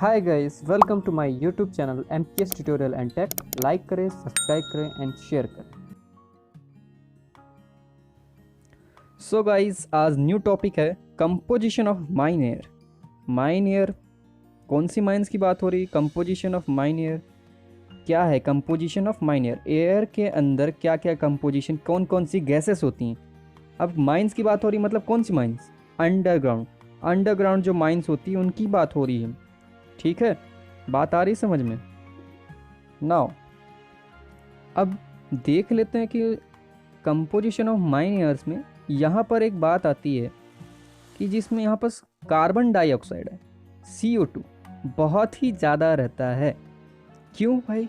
Hi guys, welcome to my YouTube channel MKS tutorial and tech. Like करें, subscribe करें and share करें। So guys, आज new topic है composition of mine air. Mine air, कौन सी mines की बात हो रही है? कंपोजिशन ऑफ माइन एयर क्या है? Composition of mine air, air के अंदर क्या क्या कंपोजिशन, कौन कौन सी गैसेस होती हैं। अब माइंस की बात हो रही है, मतलब कौन सी माइंस? अंडरग्राउंड जो माइंस होती है उनकी बात हो रही है। ठीक है, बात आ रही समझ में? नाउ अब देख लेते हैं कि कंपोजिशन ऑफ माइन एयर्स में यहाँ पर एक बात आती है कि जिसमें यहाँ पर कार्बन डाइऑक्साइड है, CO2 बहुत ही ज़्यादा रहता है। क्यों भाई,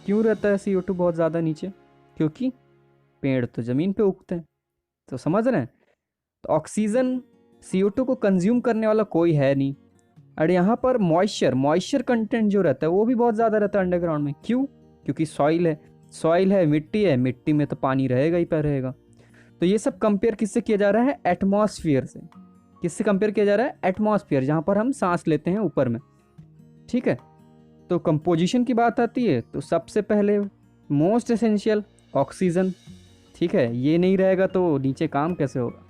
क्यों रहता है CO2 बहुत ज़्यादा नीचे? क्योंकि पेड़ तो ज़मीन पे उगते हैं, तो समझ रहे हैं। तो ऑक्सीजन CO2 को कंज्यूम करने वाला कोई है नहीं। और यहाँ पर मॉइस्चर कंटेंट जो रहता है वो भी बहुत ज़्यादा रहता है अंडरग्राउंड में। क्यों? क्योंकि सॉइल है, मिट्टी में तो पानी रहेगा ही पर रहेगा। तो ये सब कंपेयर किससे किया जा रहा है? एटमॉस्फेयर से। किससे कंपेयर किया जा रहा है? एटमॉस्फेयर, जहाँ पर हम सांस लेते हैं ऊपर में। ठीक है, तो कंपोजिशन की बात आती है तो सबसे पहले मोस्ट एसेंशियल ऑक्सीजन। ठीक है, ये नहीं रहेगा तो नीचे काम कैसे होगा?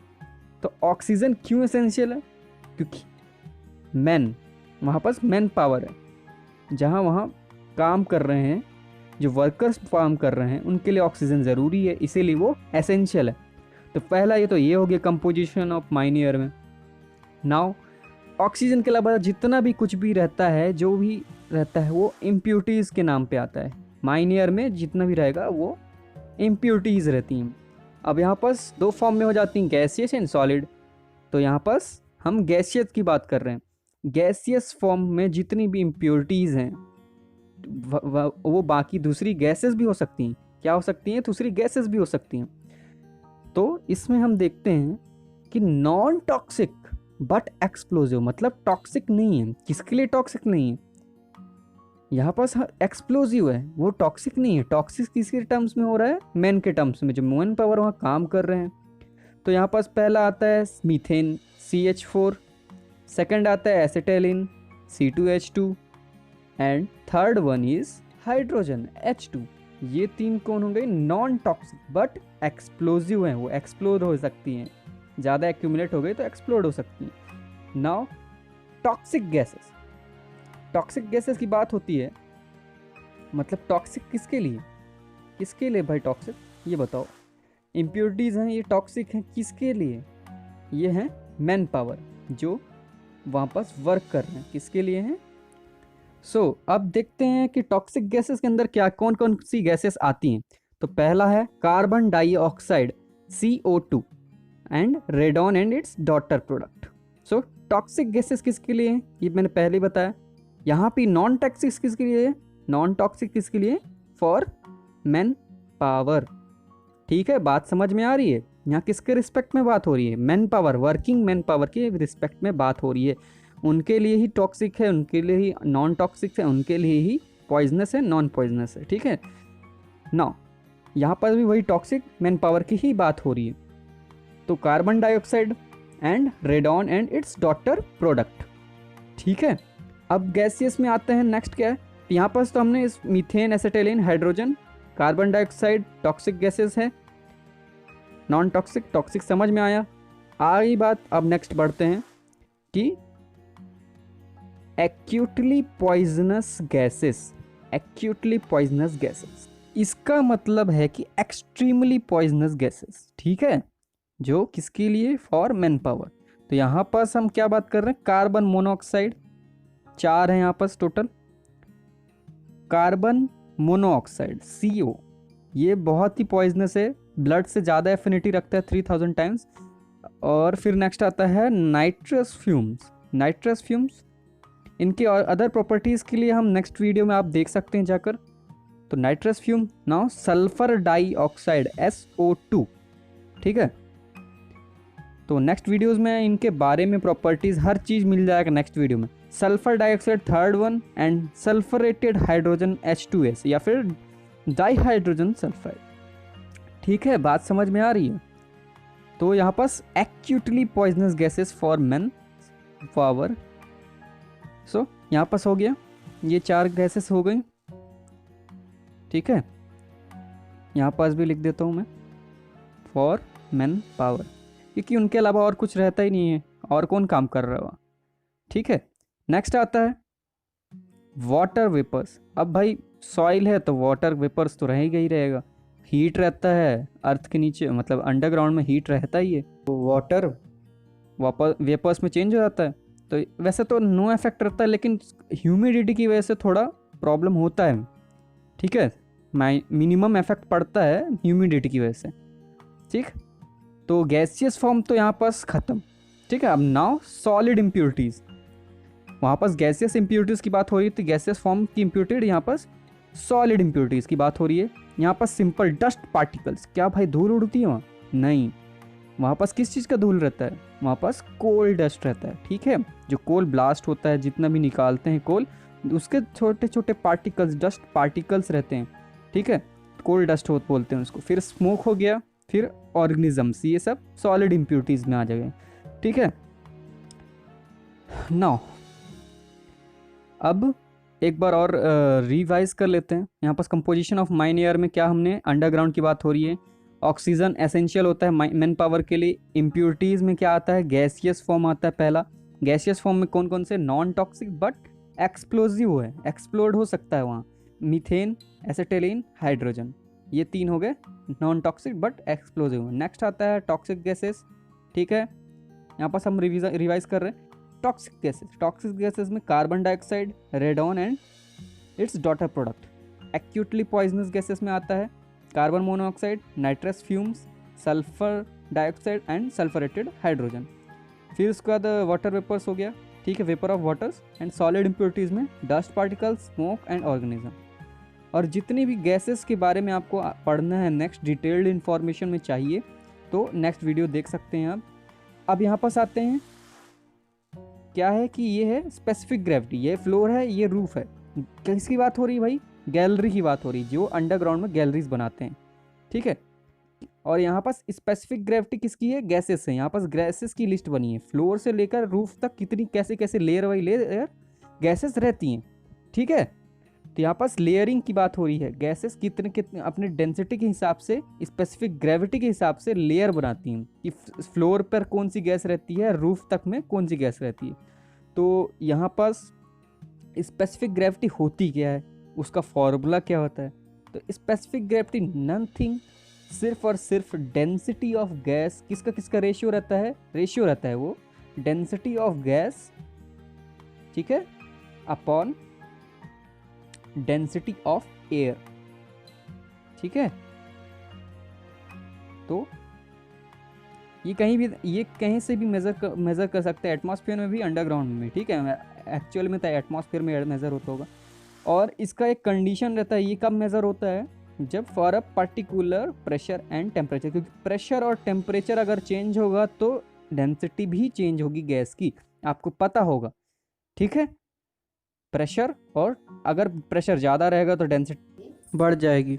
तो ऑक्सीजन क्यों एसेंशियल है? क्योंकि वहाँ पर मैन पावर है, जहाँ वहाँ काम कर रहे हैं, जो वर्कर्स काम कर रहे हैं उनके लिए ऑक्सीजन ज़रूरी है, इसीलिए वो एसेंशियल है। तो पहला ये हो गया कंपोजिशन ऑफ माइन एयर में। नाउ ऑक्सीजन के अलावा जितना भी कुछ भी रहता है, जो भी रहता है वो इम्प्यूरिटीज़ के नाम पे आता है। माइन एयर में जितना भी रहेगा वो इम्प्यूरिटीज़ रहती हैं। अब यहाँ पर दो फॉर्म में हो जाती हैं, गैसियस एंड सॉलिड। तो यहाँ पर हम गैसियस की बात कर रहे हैं। गैसियस फॉर्म में जितनी भी इम्प्योरिटीज़ हैं वो बाकी दूसरी गैसेस भी हो सकती हैं। क्या हो सकती हैं? दूसरी गैसेस भी हो सकती हैं। तो इसमें हम देखते हैं कि नॉन टॉक्सिक बट एक्सप्लोजिव, मतलब टॉक्सिक नहीं है। किसके लिए टॉक्सिक नहीं है? यहाँ पास एक्सप्लोजिव है, वो टॉक्सिक नहीं है। टॉक्सिक किसके टर्म्स में हो रहा है? मैन के टर्म्स में, जो मैन पावर वहाँ काम कर रहे हैं। तो यहाँ पास पहला आता है मीथेन CH4, सेकंड आता है acetylene C2H2 and third one is hydrogen H2। ये तीन कौन होंगे? नॉन टॉक्सिक बट एक्सप्लोजिव हैं। वो एक्सप्लोड हो सकती हैं, ज़्यादा एक्यूमुलेट हो गई तो एक्सप्लोड हो सकती हैं। नाउ टॉक्सिक गैसेस की बात होती है, मतलब टॉक्सिक किसके लिए भाई? टॉक्सिक ये बताओ। इम्प्योरिटीज़ हैं, ये टॉक्सिक हैं किसके लिए? ये हैं मैन पावर, जो वहाँ पास वर्क कर रहे हैं। किसके लिए हैं? अब देखते हैं कि टॉक्सिक गैसेस के अंदर क्या कौन कौन सी गैसेस आती हैं। तो पहला है carbon dioxide CO2 and radon and its daughter product. Toxic gases किसके लिए हैं? ये मैंने पहले बताया। यहाँ पे नॉन टॉक्सिक किसके लिए है? नॉन टॉक्सिक किसके लिए? For man power. ठीक है, बात समझ में आ रही है? यहाँ किसके रिस्पेक्ट में बात हो रही है? Man power, working man power के रिस्पेक्ट में बात हो रही है। उनके लिए ही टॉक्सिक है, उनके लिए ही नॉन टॉक्सिक है, उनके लिए ही पॉइजनस है, नॉन पॉइजनस है। ठीक है, नाउ यहाँ पर भी वही टॉक्सिक मैन पावर की ही बात हो रही है। तो carbon dioxide and radon and its daughter product. ठीक है, अब गैसियस में आते हैं। नेक्स्ट क्या है? यहाँ पर तो हमने इस methane, acetylene, hydrogen, carbon dioxide toxic gases है। नॉन टॉक्सिक, टॉक्सिक समझ में आया। आ गई बात, अब नेक्स्ट बढ़ते हैं कि एक्यूटली पॉइजनस गैसेस। इसका मतलब है कि एक्सट्रीमली पॉइजनस गैसेस। ठीक है, जो किसके लिए? For man power. तो यहाँ पर हम क्या बात कर रहे हैं? कार्बन मोनोऑक्साइड, 4 है यहाँ पर टोटल। कार्बन मोनोऑक्साइड CO, ये बहुत ही पॉइजनस है, ब्लड से ज़्यादा एफिनिटी रखता है 3000 टाइम्स। और फिर नेक्स्ट आता है नाइट्रस फ्यूम्स। इनके और अदर प्रॉपर्टीज़ के लिए हम नेक्स्ट वीडियो में आप देख सकते हैं जाकर। तो nitrous fume. Now sulphur dioxide SO2। ठीक है, तो नेक्स्ट वीडियोस में इनके बारे में प्रॉपर्टीज़ हर चीज़ मिल जाएगा नेक्स्ट वीडियो में। Sulphur dioxide third one and sulphurated hydrogen H2S या फिर डाइहाइड्रोजन सल्फाइड। ठीक है, बात समझ में आ रही है? तो यहाँ पास acutely poisonous gases for man power. यहाँ पास हो गया, ये 4 गैसेस हो गई, ठीक है। यहाँ पास भी लिख देता हूँ मैं फॉर मैन पावर, क्योंकि उनके अलावा और कुछ रहता ही नहीं है, और कौन काम कर रहा है, ठीक है। नेक्स्ट आता है वाटर वेपर्स। अब भाई सॉइल है तो वाटर वेपर्स तो रहेगा ही रहेगा, हीट रहता है अर्थ के नीचे, मतलब अंडरग्राउंड में हीट रहता ही है, तो वाटर वापस वेपर्स में चेंज हो जाता है। तो वैसे तो नो इफेक्ट रहता है, लेकिन ह्यूमिडिटी की वजह से थोड़ा प्रॉब्लम होता है, ठीक है। मिनिमम इफेक्ट पड़ता है ह्यूमिडिटी की वजह से, ठीक। तो गैसियस फॉर्म तो यहाँ पास ख़त्म, ठीक है। अब नाउ सॉलिड इम्प्योरिटीज़, वहाँ पास गैसियस इम्प्योरिटीज़ की बात हो रही थी, गैसियस फॉर्म की इम्प्योरिटी, यहाँ पास सॉलिड इम्प्योरिटीज़ की बात हो रही है। यहाँ पास सिंपल डस्ट पार्टिकल्स, क्या भाई धूल उड़ती है वहाँ? नहीं, वहाँ पास किस चीज़ का धूल रहता है? वहाँ पास कोल डस्ट रहता है, ठीक है। जो कोल ब्लास्ट होता है, जितना भी निकालते हैं कोल, उसके छोटे छोटे पार्टिकल्स, डस्ट पार्टिकल्स रहते हैं, ठीक है। कोल डस्ट हो बोलते हैं उसको। फिर स्मोक हो गया, फिर ऑर्गेनिजम्स, ये सब सॉलिड इम्प्योरिटीज़ में आ जाएंगे, ठीक है। नाउ अब एक बार और रिवाइज कर लेते हैं। यहाँ पास कंपोजिशन ऑफ माइन एयर में क्या हमने, अंडरग्राउंड की बात हो रही है, ऑक्सीजन एसेंशियल होता है मैन पावर के लिए। इम्प्योरिटीज़ में क्या आता है, गैसियस फॉर्म आता है पहला। गैसियस फॉर्म में कौन कौन से, नॉन टॉक्सिक बट एक्सप्लोजिव है, एक्सप्लोड हो सकता है वहाँ, मीथेन, एसिटिलीन, हाइड्रोजन, ये 3 हो गए non toxic but explosive. Next आता है टॉक्सिक गैसेस, ठीक है। यहाँ पास हम रिवाइज कर रहे हैं टॉक्सिक गैसेस। टॉक्सिक गैसेस में carbon dioxide, radon and its daughter product. Acutely poisonous gases में आता है carbon monoxide, nitrous fumes, sulphur dioxide and sulphurated hydrogen. फिर उसके बाद वाटर वेपर्स हो गया, ठीक है, vapour of waters. And solid impurities में dust particles, smoke and organism. और जितनी भी गैसेस के बारे में आपको पढ़ना है, नेक्स्ट डिटेल्ड इन्फॉर्मेशन में चाहिए तो नेक्स्ट वीडियो देख सकते हैं आप। अब यहाँ पास आते हैं, क्या है कि ये है स्पेसिफिक ग्रेविटी, ये फ्लोर है, ये रूफ है। किसकी बात हो रही है भाई? गैलरी की बात हो रही है, जो अंडरग्राउंड में गैलरीज बनाते हैं, ठीक है। और यहाँ पास स्पेसिफिक ग्रेविटी किसकी है? गैसेस है। यहाँ पास गैसेस की लिस्ट बनी है, फ्लोर से लेकर रूफ तक कितनी कैसे कैसे लेयर बाई लेयर गैसेस रहती हैं, ठीक है। तो यहाँ पास लेयरिंग की बात हो रही है, गैसेस कितने कितने अपने डेंसिटी के हिसाब से, स्पेसिफिक ग्रेविटी के हिसाब से लेयर बनाती हैं कि फ्लोर पर कौन सी गैस रहती है, रूफ तक में कौन सी गैस रहती है। तो यहाँ पास स्पेसिफिक ग्रेविटी होती क्या है, उसका फॉर्मूला क्या होता है? तो स्पेसिफिक ग्रेविटी नथिंग, सिर्फ और सिर्फ डेंसिटी ऑफ गैस, किसका किसका रेशियो रहता है? रेशियो रहता है वो डेंसिटी ऑफ गैस, ठीक है, अपॉन डेंसिटी ऑफ एयर, ठीक है। तो ये कहीं से भी मेज़र कर सकते हैं, एटमॉस्फेयर में भी, अंडरग्राउंड में, ठीक है। एक्चुअल में तो एटमॉस्फेयर में मेज़र होता होगा। और इसका एक कंडीशन रहता है, ये कब मेज़र होता है? जब for a particular pressure and temperature, क्योंकि प्रेशर और टेम्परेचर अगर चेंज होगा तो डेंसिटी भी चेंज होगी गैस की, आपको पता होगा, ठीक है। प्रेशर, और अगर प्रेशर ज़्यादा रहेगा तो डेंसिटी बढ़ जाएगी,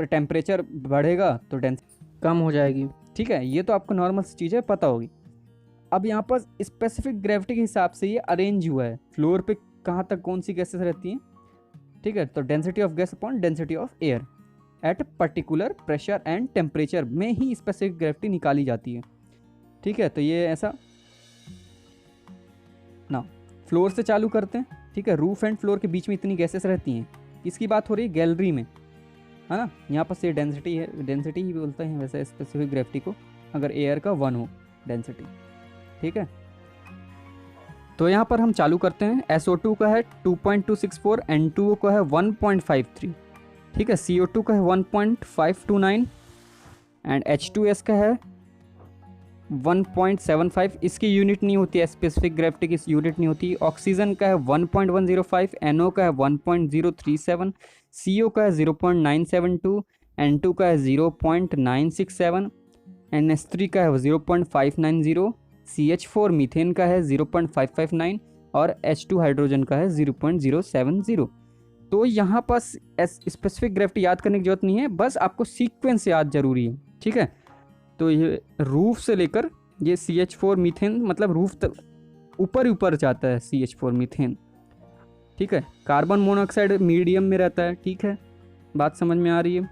टेम्परेचर बढ़ेगा तो डेंसिटी कम हो जाएगी, ठीक है। ये तो आपको नॉर्मल चीज़ है, पता होगी। अब यहाँ पर स्पेसिफिक ग्रेविटी के हिसाब से ये अरेंज हुआ है, फ्लोर पे कहाँ तक कौन सी गैसेस रहती हैं, ठीक है। तो density of gas upon density of air at particular pressure and temperature में ही स्पेसिफिक ग्रेविटी निकाली जाती है, ठीक है। तो ये ऐसा ना, फ्लोर से चालू करते हैं, ठीक है। रूफ एंड फ्लोर के बीच में इतनी गैसेस रहती हैं, किसकी बात हो रही है? गैलरी में, है ना। यहाँ पर से डेंसिटी है, डेंसिटी ही बोलते हैं वैसे स्पेसिफिक ग्रेविटी को, अगर एयर का 1 हो डेंसिटी, ठीक है। तो यहाँ पर हम चालू करते हैं, SO2 का है 2.264, N2O का है 1.53, ठीक है। CO2 का है 1.529 एंड H2S का है 1.75, इसकी यूनिट नहीं होती है, स्पेसिफिक ग्रेविटी की यूनिट नहीं होती। ऑक्सीजन का है 1.105, NO का है 1.037, CO का है 0.972, N2 का है 0.967, NH3 का है 0.590, CH4 मीथेन का है 0.559 और H2 हाइड्रोजन का है 0.070। तो यहाँ पास स्पेसिफिक ग्रेविटी याद करने की जरूरत नहीं है, बस आपको सीक्वेंस याद जरूरी है, ठीक है। तो ये रूफ से लेकर ये CH4 मीथेन, मतलब रूफ तक ऊपर ही ऊपर जाता है CH4 मीथेन। ठीक है। कार्बन मोनोऑक्साइड मीडियम में रहता है, ठीक है, बात समझ में आ रही है।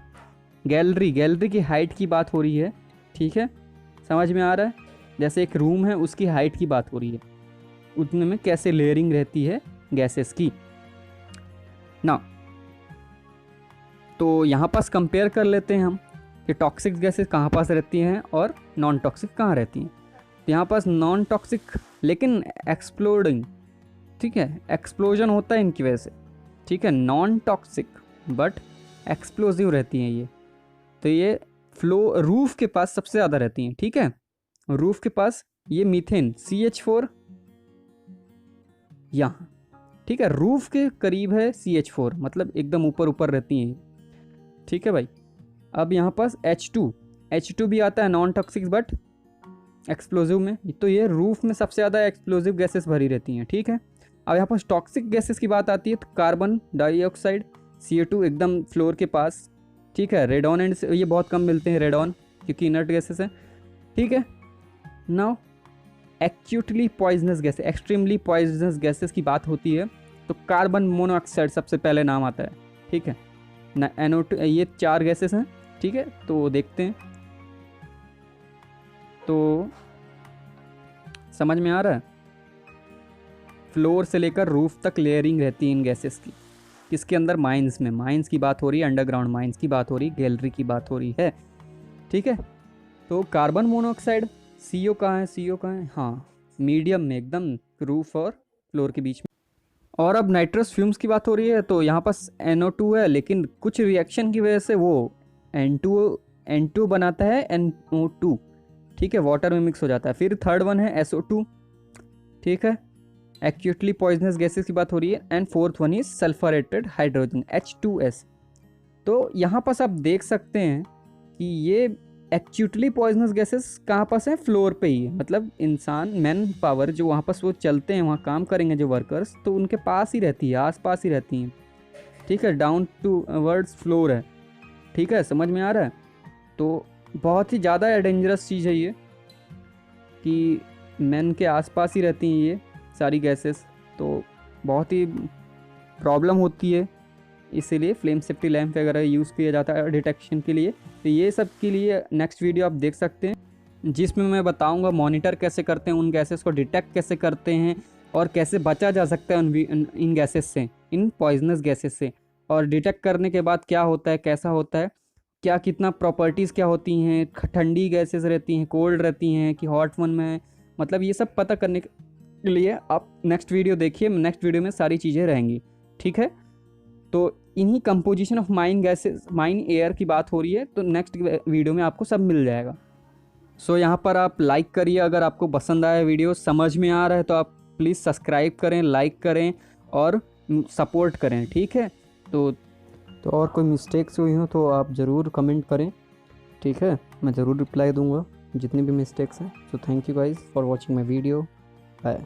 गैलरी की हाइट की बात हो रही है, ठीक है, समझ में आ रहा है। जैसे एक रूम है उसकी हाइट की बात हो रही है, उतने में कैसे लेयरिंग रहती है गैसेस की ना। तो यहाँ पास कंपेयर कर लेते हैं हम कि टॉक्सिक गैसेस कहाँ पास रहती हैं और नॉन टॉक्सिक कहाँ रहती हैं। तो यहाँ पास नॉन टॉक्सिक लेकिन एक्सप्लोडिंग, ठीक है, एक्सप्लोजन होता है इनकी वजह से, ठीक है। नॉन टॉक्सिक बट एक्सप्लोजिव रहती हैं ये। तो ये फ्लो रूफ के पास सबसे ज़्यादा रहती हैं, ठीक है। रूफ के पास ये मीथेन CH4 यहाँ, ठीक है, रूफ के करीब है CH4, मतलब एकदम ऊपर ऊपर रहती हैं, ठीक है भाई। अब यहाँ पास H2 भी आता है नॉन टॉक्सिक बट एक्सप्लोजिव में। तो ये रूफ में सबसे ज़्यादा एक्सप्लोजिव गैसेस भरी रहती हैं, ठीक है। अब यहाँ पास टॉक्सिक गैसेस की बात आती है तो कार्बन डाइऑक्साइड CO2 एकदम फ्लोर के पास, ठीक है। रेडॉन एंड ये बहुत कम मिलते हैं, रेडॉन, क्योंकि इनर्ट गैसेस हैं, ठीक है। Now actually poisonous gases, extremely poisonous gases की बात होती है तो कार्बन मोनोऑक्साइड सबसे पहले नाम आता है, ठीक है ना। NO2, ये 4 गैसेस हैं, ठीक है। तो देखते हैं, तो समझ में आ रहा है। फ्लोर से लेकर रूफ तक लेयरिंग रहती है इन गैसेस की, किसके अंदर, माइंस में। माइंस की बात हो रही है, अंडरग्राउंड माइंस की बात हो रही है, गैलरी की बात हो रही है, ठीक है। तो कार्बन मोनोऑक्साइड CO कहाँ है, हाँ, मीडियम में एकदम रूफ और फ्लोर के बीच में। और अब नाइट्रस फ्यूम्स की बात हो रही है तो यहाँ पास NO2 है, लेकिन कुछ रिएक्शन की वजह से वो N2 बनाता है NO2, ठीक है, वाटर में मिक्स हो जाता है। फिर थर्ड वन है SO2, ठीक है, एक्यूटली पॉइजनस गैसेस की बात हो रही है। And fourth one is sulphurated hydrogen H2S। तो यहाँ पास आप देख सकते हैं कि ये एक्यूटली पॉइजनस गैसेस कहाँ पास है, फ्लोर पे ही है। मतलब इंसान, मैन पावर जो वहाँ पास वो चलते हैं, वहाँ काम करेंगे जो वर्कर्स, तो उनके पास ही रहती है, आस पास ही रहती हैं, ठीक है। डाउन टू वर्ड्स फ्लोर है, ठीक है, समझ में आ रहा है। तो बहुत ही ज़्यादा डेंजरस चीज़ है ये कि मैन के आसपास ही रहती हैं ये सारी गैसेस, तो बहुत ही प्रॉब्लम होती है। इसीलिए फ्लेम सेफ्टी लैम्प वगैरह यूज़ किया जाता है डिटेक्शन के लिए। तो ये सब के लिए नेक्स्ट वीडियो आप देख सकते हैं, जिसमें मैं बताऊंगा मॉनिटर कैसे करते हैं, उन गैसेस को डिटेक्ट कैसे करते हैं और कैसे बचा जा सकता है इन गैसेस से, इन पॉइजनस गैसेस से। और डिटेक्ट करने के बाद क्या होता है, कैसा होता है, क्या कितना प्रॉपर्टीज़ क्या होती हैं, ठंडी गैसेस रहती हैं, कोल्ड रहती हैं कि हॉट वन में है, मतलब ये सब पता करने के लिए आप नेक्स्ट वीडियो देखिए। नेक्स्ट वीडियो में सारी चीज़ें रहेंगी, ठीक है। तो इन्हीं composition of mine gases, mine air की बात हो रही है, तो नेक्स्ट वीडियो में आपको सब मिल जाएगा। सो यहाँ पर आप लाइक करिए अगर आपको पसंद आया वीडियो, समझ में आ रहा है तो आप प्लीज़ सब्सक्राइब करें, लाइक करें और सपोर्ट करें, ठीक है। तो और कोई मिस्टेक्स हुई हो तो आप ज़रूर कमेंट करें, ठीक है, मैं ज़रूर रिप्लाई दूंगा जितनी भी मिस्टेक्स हैं। So thank you guys for watching my video, bye.